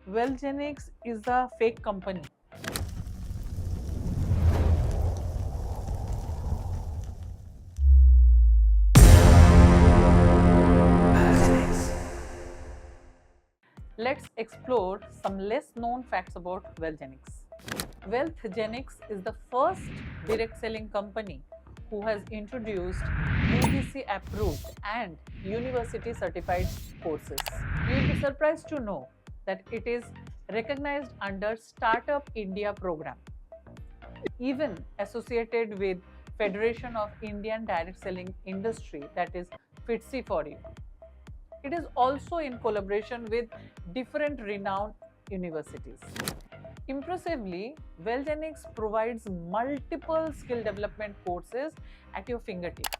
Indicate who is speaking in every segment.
Speaker 1: Wellgenics is a fake company. Let's explore some less known facts about Wellgenics. Wealthgenics is the first direct selling company who has introduced UGC approved and university certified courses. You will be surprised to know that it is recognized under Startup India program, even associated with Federation of Indian Direct Selling Industry, that is FITCI for you. It is also in collaboration with different renowned universities. Impressively, Wellgenics provides multiple skill development courses at your fingertips.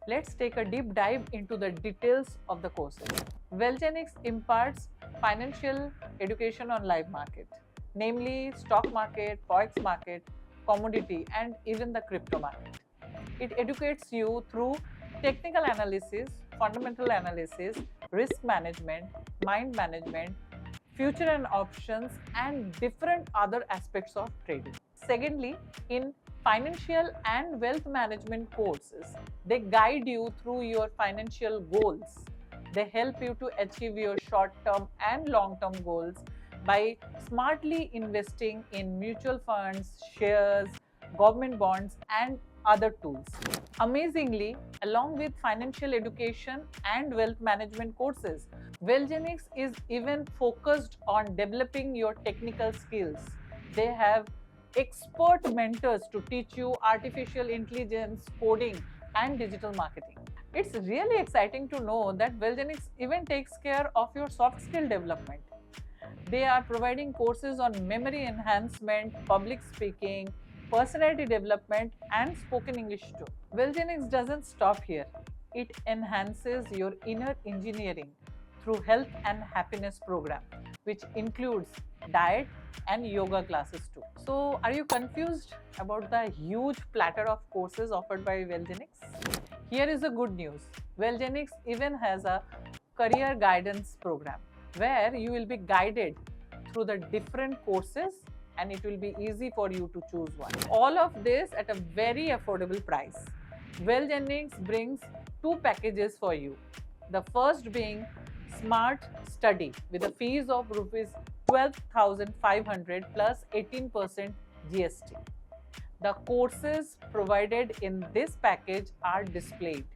Speaker 1: Let's take a deep dive into the details of the courses. Wellgenics imparts financial education on live market, namely stock market, forex market, commodity, and even the crypto market. It educates you through technical analysis, fundamental analysis, risk management, mind management, future and options, and different other aspects of trading. Secondly, in financial and wealth management courses, they guide you through your financial goals. They help you to achieve your short-term and long-term goals by smartly investing in mutual funds, shares, government bonds, and other tools. Amazingly, along with financial education and wealth management courses, Wellgenics is even focused on developing your technical skills. They have expert mentors to teach you artificial intelligence, coding, and digital marketing. It's really exciting to know that Wellgenics even takes care of your soft skill development. They are providing courses on memory enhancement, public speaking, personality development, and spoken English too. Wellgenics doesn't stop here. It enhances your inner engineering through health and happiness program, which includes diet and yoga classes too. So, are you confused about the huge platter of courses offered by Wellgenics? Here is the good news. Wellgenics even has a career guidance program where you will be guided through the different courses and it will be easy for you to choose one. All of this at a very affordable price. Wellgenics brings two packages for you. The first being Smart Study with a fees of rupees 12,500 plus 18% GST. The courses provided in this package are displayed.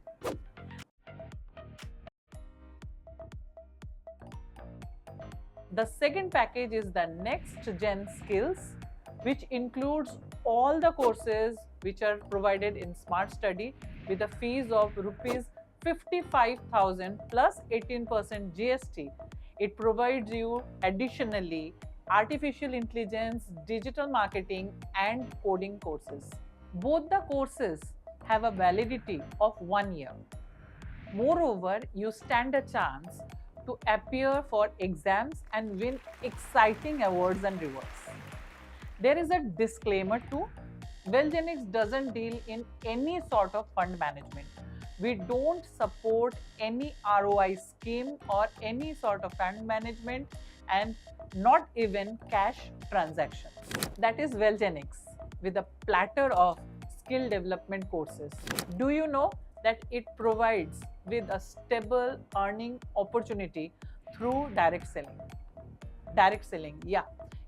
Speaker 1: The second package is the Next Gen Skills, which includes all the courses which are provided in Smart Study with a fees of rupees 55,000 plus 18% GST. It provides you additionally artificial intelligence, digital marketing, and coding courses. Both the courses have a validity of 1 year. Moreover, you stand a chance to appear for exams and win exciting awards and rewards. There is a disclaimer too. Wellgenics doesn't deal in any sort of fund management. We don't support any ROI scheme or any sort of fund management and not even cash transactions. That is Wellgenics with a platter of skill development courses. Do you know that it provides with a stable earning opportunity through direct selling? Direct selling, yeah,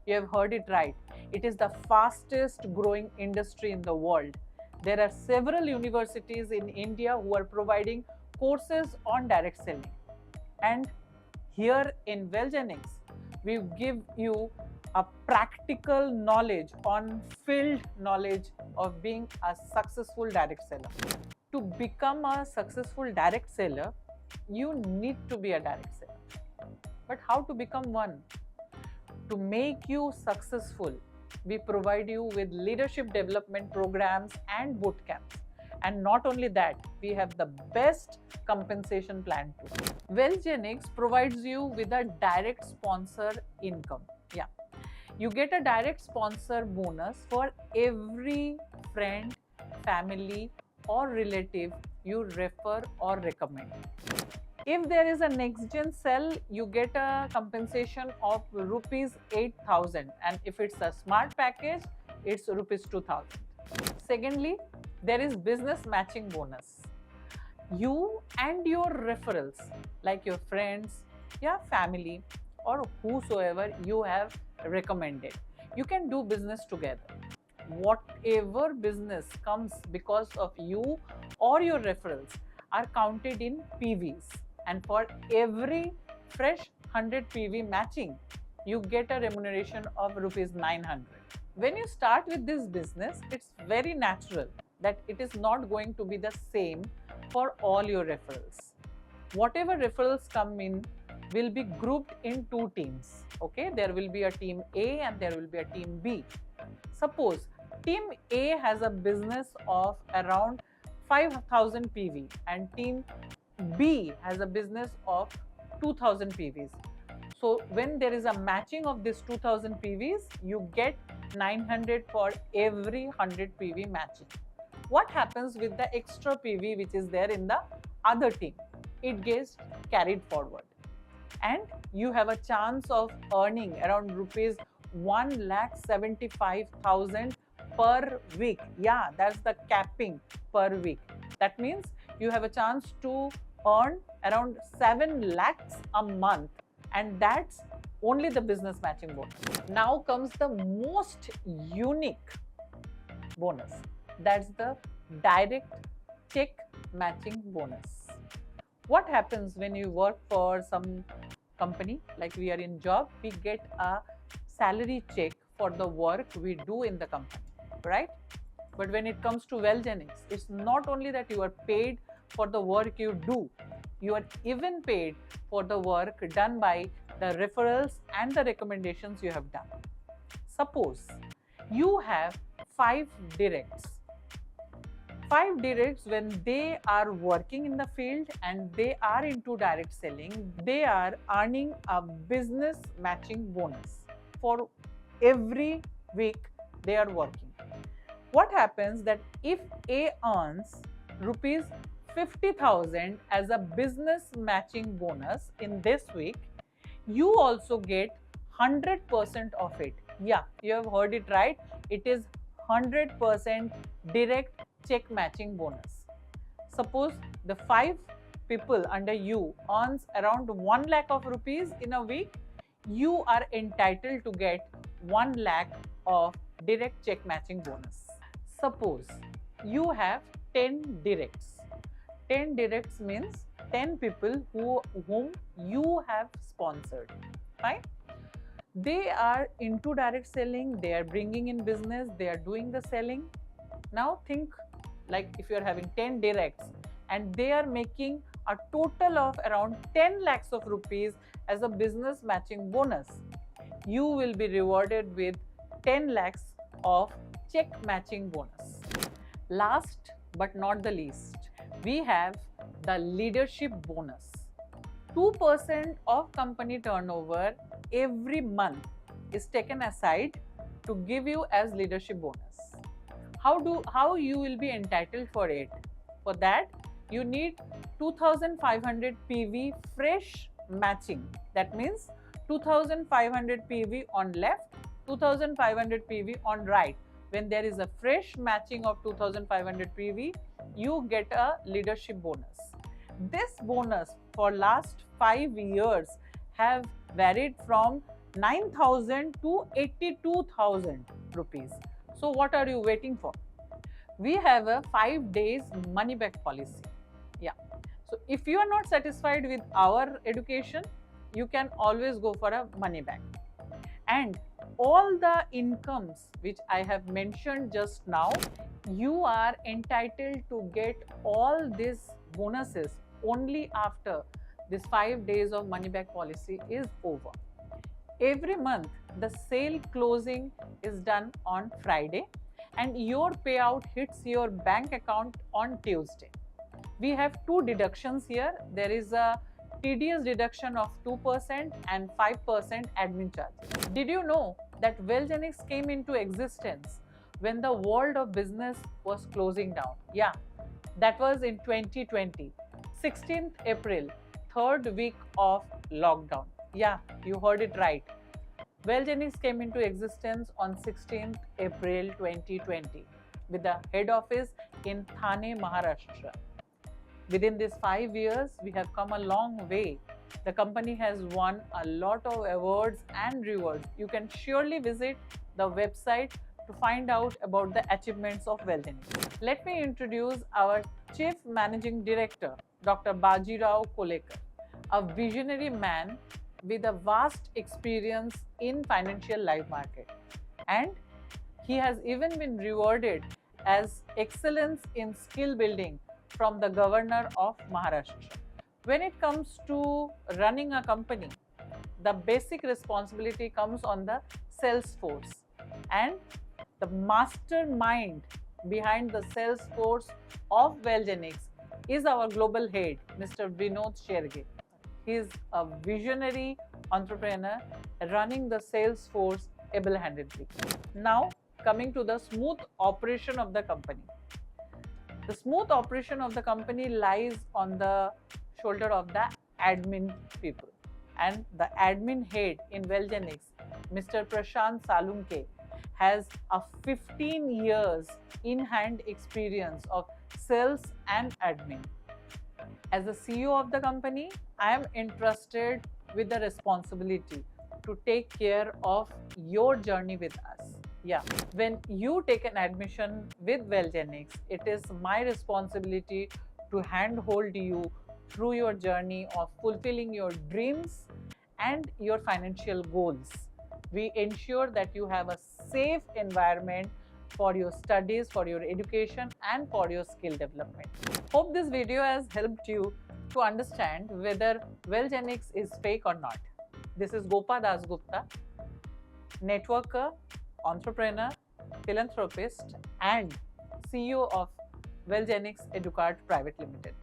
Speaker 1: you have heard it right. It is the fastest growing industry in the world. There are several universities in India who are providing courses on direct selling. And here in Wellgenics, we give you a practical knowledge on field knowledge of being a successful direct seller. To become a successful direct seller, you need to be a direct seller. But how to become one? To make you successful, we provide you with leadership development programs and boot camps. And not only that, we have the best compensation plan too. Wellgenics provides you with a direct sponsor income. Yeah, you get a direct sponsor bonus for every friend, family, or relative you refer or recommend. If there is a next gen cell, you get a compensation of rupees 8,000, and if it's a smart package, it's rupees 2,000. Secondly, there is business matching bonus. You and your referrals, like your friends, your family, or whosoever you have recommended, you can do business together. Whatever business comes because of you or your referrals are counted in PVs, and for every fresh 100 PV matching, you get a remuneration of rupees 900. When you start with this business, it's very natural that it is not going to be the same for all your referrals. Whatever referrals come in will be grouped in two teams. Okay, there will be a team A and there will be a team B. Suppose team A has a business of around 5,000 PV and team B has a business of 2,000 PVs. So when there is a matching of this 2,000 PVs, you get 900 for every 100 PV matching. What happens with the extra PV which is there in the other team? It gets carried forward, and you have a chance of earning around rupees 1,75,000 per week. Yeah, that's the capping per week. That means you have a chance to earn around 7 lakhs a month, and that's only the business matching bonus. Now comes the most unique bonus. That's the direct check matching bonus. What happens when you work for some company, like we are in job, we get a salary check for the work we do in the company, right? But when it comes to Wellgenix, it's not only that you are paid for the work you do, you are even paid for the work done by the referrals and the recommendations you have done. Suppose you have 5 directs. 5 directs, when they are working in the field and they are into direct selling, they are earning a business matching bonus for every week they are working. What happens that if A earns rupees 50,000 as a business matching bonus in this week, you also get 100% of it. Yeah, you have heard it right. It is 100% direct check matching bonus. Suppose the 5 people under you earns around 1 lakh of rupees in a week, you are entitled to get 1 lakh of direct check matching bonus. Suppose you have 10 directs. 10 directs means 10 people whom you have sponsored. Fine? They are into direct selling, they are bringing in business, they are doing the selling. Now think, like if you are having 10 directs and they are making a total of around 10 lakhs of rupees as a business matching bonus, you will be rewarded with 10 lakhs of check matching bonus. Last but not the least, we have the leadership bonus. 2% of company turnover every month is taken aside to give you as leadership bonus. How you will be entitled for it? For that, you need 2,500 PV fresh matching. That means 2,500 PV on left, 2,500 PV on right. When there is a fresh matching of 2,500 PV, you get a leadership bonus. This bonus for last 5 years have varied from 9,000 to 82,000 rupees. So what are you waiting for? We have a 5 days money back policy. Yeah. So if you are not satisfied with our education, you can always go for a money back. And all the incomes which I have mentioned just now, you are entitled to get all these bonuses only after this 5 days of money back policy is over. Every month, the sale closing is done on Friday and your payout hits your bank account on Tuesday. We have 2 deductions here. There is a TDS deduction of 2% and 5% admin charges. Did you know that Wellgenix came into existence when the world of business was closing down? Yeah, that was in 2020, 16th April, third week of lockdown. Yeah, you heard it right. Wellgenics came into existence on 16th April 2020 with the head office in Thane, Maharashtra. Within these 5 years, we have come a long way. The company has won a lot of awards and rewards. You can surely visit the website to find out about the achievements of Wellgenics. Let me introduce our Chief Managing Director, Dr. Bajirao Kolekar, a visionary man with a vast experience in financial live market. And he has even been rewarded as excellence in skill building from the governor of Maharashtra. When it comes to running a company, the basic responsibility comes on the sales force, and the mastermind behind the sales force of Wellgenics is our global head, Mr. Vinod Sherge. He is a visionary entrepreneur running the sales force able-handedly. Now, coming to the smooth operation of the company. The smooth operation of the company lies on the shoulder of the admin people. And the admin head in Wellgenics, Mr. Prashant Salunke, has a 15 years in-hand experience of sales and admin. As the CEO of the company, I am entrusted with the responsibility to take care of your journey with us. Yeah, when you take an admission with Wellgenics, it is my responsibility to handhold you through your journey of fulfilling your dreams and your financial goals. We ensure that you have a safe environment for your studies, for your education, and for your skill development. Hope this video has helped you to understand whether Wellgenics is fake or not. This is Gopa Dasgupta, networker, entrepreneur, philanthropist, and CEO of Wellgenics Educard Private Limited.